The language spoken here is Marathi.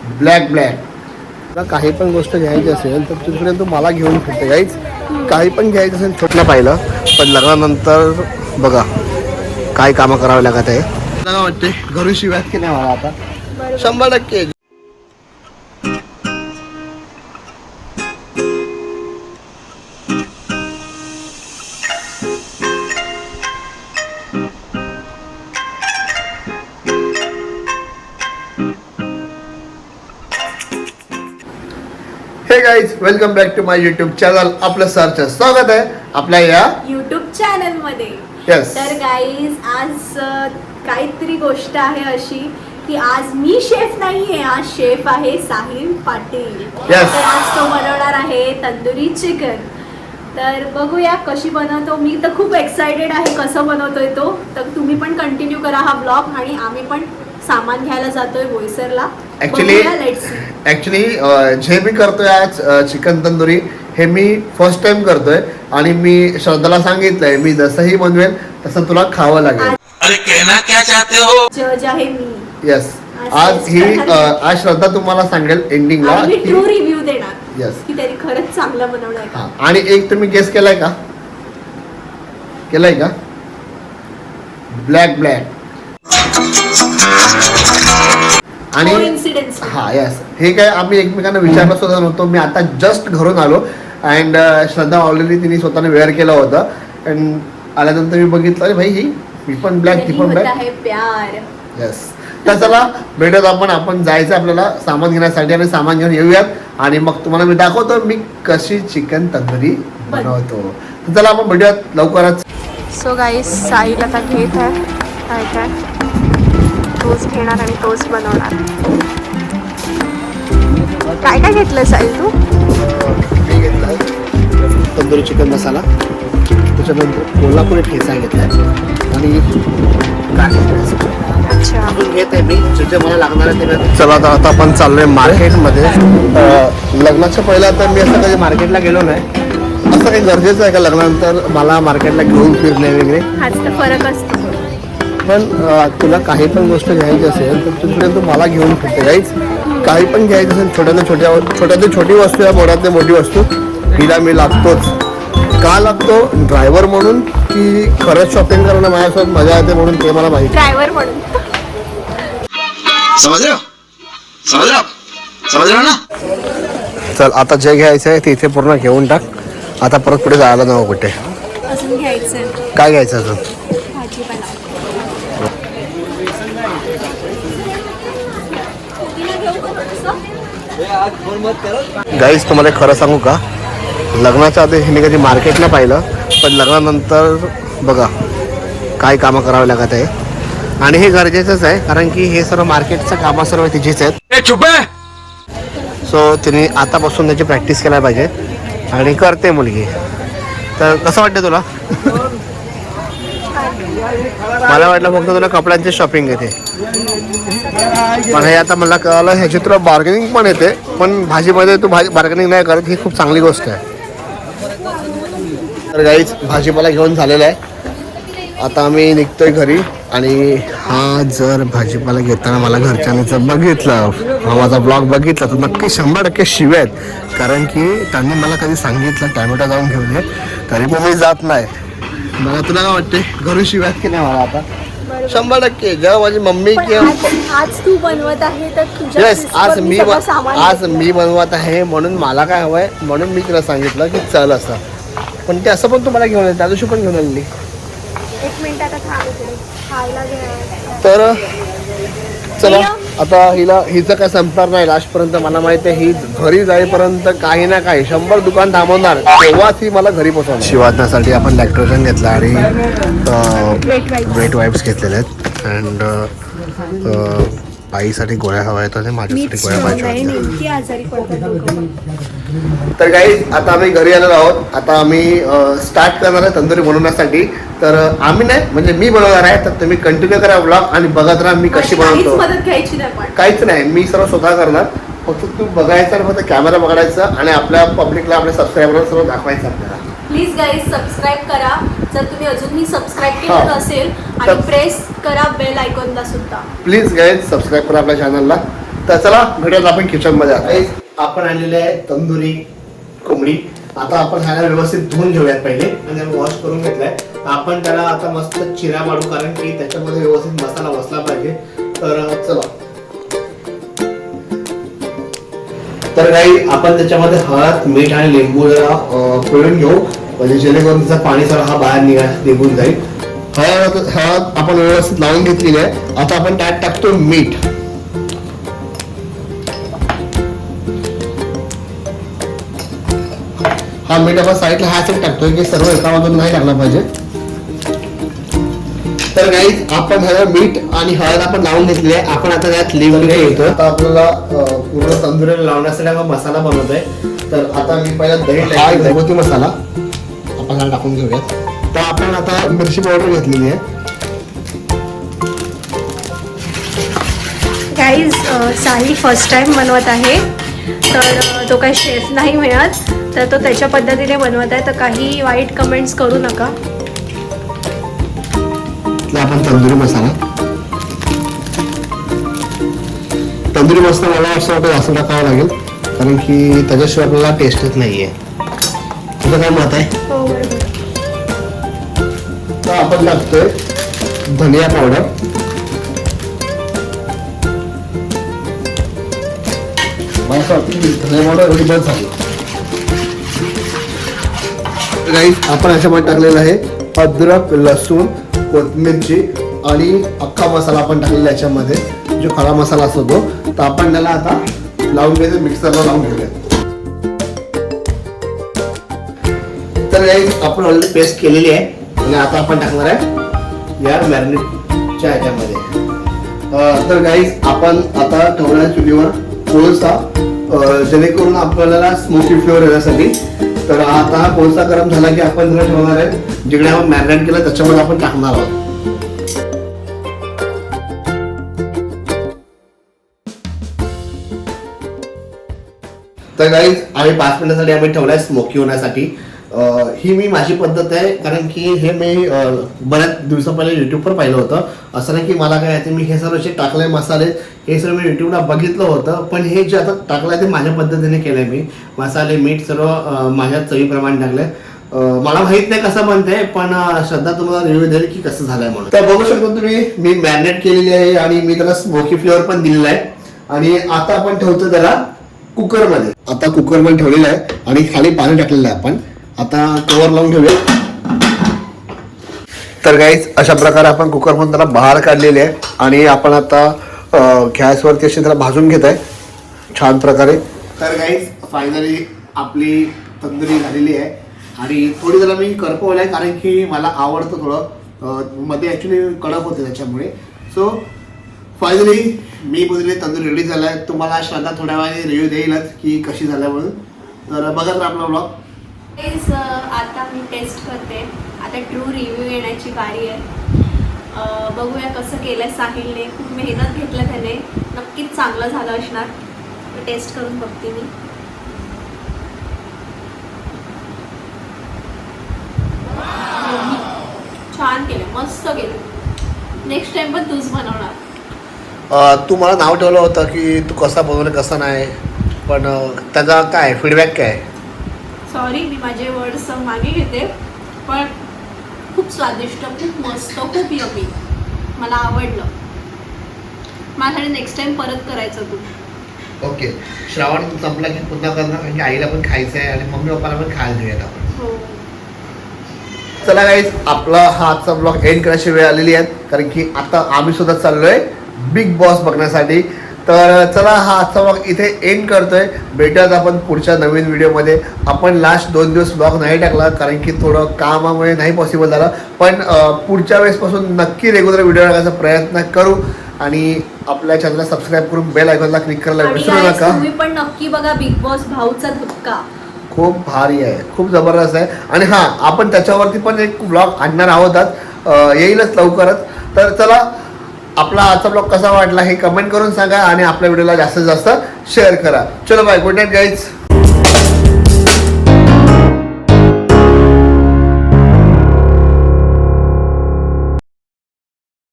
Black black. तुला काही पण गोष्ट घ्यायची असेल तर तुझ्याकडे तू मला घेऊन फिरते गाईच. काही पण घ्यायचं असेल छोटं पाहिलं पण लग्नानंतर बघा काय कामं करावी लागत आहे. मला वाटते घरी शिवाय की नाही मला आता 100%. Hey guys welcome back to my YouTube channel. आपलं सरचं स्वागत आहे आपल्या या युट्यूब चॅनल मध्ये. Yes. तर गाईज आज काहीतरी गोष्ट आहे अशी की आज मी शेफ नाहीये, आज शेफ आहे साहिल पाटील. Yes. तर आज तो बनवणार आहे तंदुरी चिकन. तर बघूया कशी बनवतो. मी तर खूप एक्साइटेड आहे कसं बनवतोय तो. तर तुम्ही पण कंटिन्यू करा हा ब्लॉग. आणि आम्ही पण सामान घ्यायला जातोय बोईसरला. ऍक्च्युली जे मी करतोय आज चिकन तंदुरी हे मी फर्स्ट टाइम करतोय आणि मी श्रद्धाला सांगितलंय मी जसंही बनवेल तसं तुला खावं लागेल. अरे कहना क्या चाहते हो? जज आहे मी. येस. आज श्रद्धा तुम्हाला सांगेल एंडिंगला ट्रू रिव्ह्यू देणार. येस. की त्याने खरंच चांगलं बनवलंय का. आणि एक तुम्ही गेस केलाय का ब्लॅक ब्लॅक आणि हा यस हे काय आम्ही एकमेकांना विचारलं सुद्धा नव्हतो. मी आता जस्ट घरून आलो अँड श्रद्धा ऑलरेडी तिने स्वतःने वेअर केलं होतं अँड आल्यानंतर मी बघितलं अरे भाई ही मी पण ब्लॅक ती पण ब्लॅक. येस. तर चला भेटत आपण जायचं आपल्याला सामान घेण्यासाठी आणि सामान घेऊन येऊयात आणि मग तुम्हाला मी दाखवतो मी कशी चिकन तंदुरी बनवतो. तर चला आपण भेटूयात लवकरच. सो गाईस साहिल आता घेत आहे काय काय तोच घेणार आणि तोच बनवणार. काय काय घेतलं साहिल तू? मी घेतला तंदुरी चिकन मसाला, त्याच्यानंतर कोल्हापुरी ठेचा घेतला आणि अच्छा घेत आहे मी जे मला लागणार आहे ते. चला आता आपण चाललोय मार्केटमध्ये. लग्नाच्या पहिला तर मी असं कधी मार्केटला गेलो नाही. असं काही गरजेचं आहे का लग्नानंतर मला मार्केटला घेऊन फिरणे वगैरे? हाच तर फरक असतो. पण तुला काही पण गोष्ट घ्यायची असेल तर तुझ्याकडे तू मला घेऊन फिरते गाईच. काही पण घ्यायचं असेल छोट्यातली छोटी वस्तू या मोठ्यातली मोठी वस्तू हिला मी लागतोच. का लागतो? ड्रायव्हर म्हणून की खरंच शॉपिंग करणं माझ्यासोबत मजा येते म्हणून ते मला माहिती. ड्रायव्हर म्हणून. समझ रहे हो ना? चल आता जे घ्यायचं आहे ते इथे पूर्ण घेऊन टाक. आता परत पुढे जायला नको कुठे. अजून घ्यायचं काय घ्यायचं अजून? भाजीपाला. गाईज तुम्हाला खरं सांगू का लग्नाच्या आधी हिने कधी मार्केटला पाहिलं पण लग्नानंतर बघा काय कामं करावी लागत आहे. आणि हे गरजेचंच आहे कारण की हे सर्व मार्केटचं कामं सर्व तिचीच आहेत. सो तिने आतापासून त्याची प्रॅक्टिस करायला पाहिजे आणि करते मुलगी. तर कसं वाटतं तुला? मला वाटलं फक्त तुला कपड्यांची शॉपिंग येते पण हे आता मला कळलं ह्याची तुला बार्गेनिंग पण येते. पण भाजीमध्ये तू बार्गेनिंग नाही करत ही खूप चांगली गोष्ट आहे. तर गाईच भाजीपाला घेऊन झालेला आहे. आता आम्ही निघतोय घरी आणि हा जर भाजीपाला घेताना मला घरच्यांनी जर बघितलं हा माझा ब्लॉग बघितला तर नक्की 100% शिव्या आहेत. कारण की त्यांनी मला कधी सांगितलं टॅमॅटो जाऊन घेऊन ये तरी पण मी जात नाही. मला तुला काय वाटते घरी शिव्यात की नाही मला आता 100%. जेव्हा माझी मम्मी किंवा आज तू बनवत आहे तर तुझ्या येस आज मी बनवत आहे म्हणून मला काय हवंय म्हणून मी तिला सांगितलं की चल असं. पण ते असं पण तुम्हाला घेऊन येईल त्या दिवशी पण घेऊन आलेली. एक मिनिट आता खायला घ्या. तर चला आता हिचं काय संपणार नाही लास्टपर्यंत. मला माहिती आहे ही घरी जाईपर्यंत काही ना काही 100 दुकान थांबवणार तेव्हाच ही मला घरी पोहोचवणार. शिवाजण्यासाठी आपण लॅक्टोजन घेतला आणि वेट वाईप्स घेतलेले आहेत अँड आईसाठी गोळ्या हव्या आहेत आणि माझ्यासाठी गोळ्या पाहिजे. तर काही आता आम्ही घरी आलेलो आहोत. आता आम्ही स्टार्ट करणार आहे तंदुरी बनवण्यासाठी. तर आम्ही नाही म्हणजे मी बनवणार आहे. तर तुम्ही कंटिन्यू करा ब्लॉग आणि बघत राहा मी कशी बनवतो. काहीच नाही मी सर्व स्वतः करणार. फक्त तू बघायचं आणि फक्त कॅमेरा पकडायचा आणि आपल्या पब्लिकला आपल्या सबस्क्रायबरला सर्व दाखवायचं आपल्याला. प्लीज गाईज सबस्क्राईब करा जर तुम्ही अजूनही सबस्क्राईब केलं नसेल आणि प्रेस करा बेल आयकॉनला सुद्धा. प्लीज गाईज सबस्क्राईब करा आपल्या चॅनलला. तर चला भेटूयात आपण किचन मध्ये. आता आपण आणलेले आहे तंदुरी कोंबडी. आता आपण ह्याला व्यवस्थित धुवून घेऊयात पहिले आणि त्याला वॉश करून घेतलाय. आपण त्याला आता मस्त चिरा मारू कारण की त्याच्यामध्ये व्यवस्थित मसाला बसला पाहिजे. तर चला. तर काही आपण त्याच्यामध्ये हळद मीठ आणि लिंबू जरा पिळून घेऊ म्हणजे जेणेकरून त्याचं पाणी सगळं हा बाहेर निघून जाईल. हळद आपण व्यवस्थित लावून घेतलेली आहे. आता आपण त्यात टाकतो मीठ. हा मीठ आपण साईडला हा सेट टाकतोय की सर्व एका बाजून नाही टाकला पाहिजे. तर गाईज आपण ह्याला मीठ आणि हळद आपण लावून घेतली आहे. आपण आता त्यात लिंबू घेतो. आता आपल्याला पूर्ण तंदुरीला लावण्यासाठी आपण मसाला बनवतोय. तर आता मी पहिला दही घरगुती मसाला आपण ह्याला टाकून घेऊयात. तर आपण आता मिरची पावडर घेतलेली आहे. गाईज साहिल फर्स्ट टाइम बनवत आहे तर तो काही शेफ नाही मिळत तर तो त्याच्या पद्धतीने बनवत आहे तर काही वाईट कमेंट्स करू नका. आपण तंदुरी मसाला मला असं वाटतं जास्त टाकावं लागेल कारण की त्याच्याशिवाय आपल्याला टेस्टच नाहीये. तुझं काय मत आहे? हो बरोबर. तर आपण टाकतोय धनिया पावडर. मला असं वाटतं की धनिया पावडर एवढी बस झाली. आपण याच्यामध्ये टाकलेलं आहे अद्रक लसूण कोथिंबीरची आणि अख्खा मसाला आपण टाकलेला याच्यामध्ये जो खडा मसाला असतो तो. तर आपण त्याला आता लावून घ्यायचं मिक्सरला लावून घेऊया. तर आपण ऑलरेडी पेस्ट केलेली आहे आणि आता आपण टाकणार आहे या मॅरिनेटच्या ह्याच्यामध्ये. तर गाईज आपण आता ठेवणार चुलीवर कोळसा जेणेकरून आपल्याला स्मोकी फ्लेवर येण्यासाठी. तर आता हा कोळसा गरम झाला की आपण जरा ठेवणार आहे जिकडे आपण मॅरिनेट केलं त्याच्यामध्ये आपण टाकणार आहोत. तर गाईज आम्ही 5 मिनिटासाठी आम्ही ठेवलाय स्मोकी होण्यासाठी. ही मी माझी पद्धत आहे कारण की हे मी बऱ्याच दिवसा पहिले युट्यूबवर पाहिलं होतं. असं नाही की मला काय आहे मी हे सर्व जे टाकले मसाले हे सर्व मी युट्यूबला बघितलं होतं पण हे जे आता टाकलंय ते माझ्या पद्धतीने केलंय मी. मसाले मीठ सर्व माझ्या चवीप्रमाणे टाकलंय. मला माहित नाही कसं बनतंय पण श्रद्धा तुम्हाला रिव्ह्यू देईल की कसं झालंय म्हणून. तर बघू शकतो तुम्ही मी मॅरिनेट केलेली आहे आणि मी त्याला स्मोकी फ्लेवर पण दिलेला आहे. आणि आता आपण ठेवतो त्याला कुकरमध्ये. आता कुकरमध्ये ठेवलेलं आहे आणि खाली पाणी टाकलेलं आहे आपण. आता कवर लावून घेऊया. तर गाईज अशा प्रकारे आपण कुकरमधून त्याला बाहेर काढलेले आहे आणि आपण आता गॅसवरती अशी त्याला भाजून घेत आहे छान प्रकारे. तर गाईज फायनली आपली तंदुरी झालेली आहे आणि थोडी त्याला मी करपवलं आहे कारण की मला आवडतं थोडं मध्ये ॲक्च्युली कडक होते त्याच्यामुळे. सो फायनली मी बोलले तंदूरी रेडी झाला आहे. तुम्हाला श्रद्धा थोड्या वेळाने रिव्ह्यू देईलच की कशी झाल्या म्हणून. तर बघा तर आपला ब्लॉग. आता मी टेस्ट करते. आता ट्रू रिव्ह्यू येण्याची बारी आहे. बघूया कसं केलंय साहिलने. खूप मेहनत घेतलं त्याने. नक्कीच चांगलं झालं असणार. टेस्ट करून बघते मी. छान केलं मस्त केलं. नेक्स्ट टाइम पण तूच बनवणार. तू मला नाव ठेवलं होतं की तू कसा बनवलं कसं नाही पण त्याचा काय फीडबॅक काय? सॉरी मी माझे वर्ड्स मागे घेते पण खूप स्वादिष्ट खूप मस्त खूप यमी. मला आवडलं. माझ्यासाठी नेक्स्ट टाइम परत करायचं तू. ओके. श्रावण संपला की पुन्हा करणार कारण की आईला पण खायचं आहे आणि मम्मी पप्पाला पण खायला देऊयात आपण. हो. चला गाईज आपला हा आजचा ब्लॉग एंड करायची वेळ आलेली आहे कारण की आता आम्ही सुद्धा चाललोय बिग बॉस बघण्यासाठी. तर चला हा आजचा ब्लॉग इथे एंड करतोय. भेटूयात आपण पुढच्या नवीन व्हिडिओमध्ये. आपण लास्ट 2 दिवस ब्लॉग नाही टाकला कारण की थोडं कामामुळे नाही पॉसिबल झालं पण पुढच्या वेळेसपासून नक्की रेग्युलर व्हिडिओ टाकायचा प्रयत्न करू आणि आपल्या चॅनलला सबस्क्राईब करून बेल आयकॉनला क्लिक करायला विसरू नका. तुम्ही पण नक्की बघा बिग बॉस भाऊचा धक्का. खूप भारी आहे खूप जबरदस्त आहे. आणि हां आपण त्याच्यावरती पण एक ब्लॉग आणणार आहोत येईलच लवकरच. तर चला आपला आजचा ब्लॉग कसा वाटला हे कमेंट करून सांगा आणि आपल्या व्हिडिओला जास्तीत जास्त शेअर करा. चलो बाय गुड नाईट गाईज.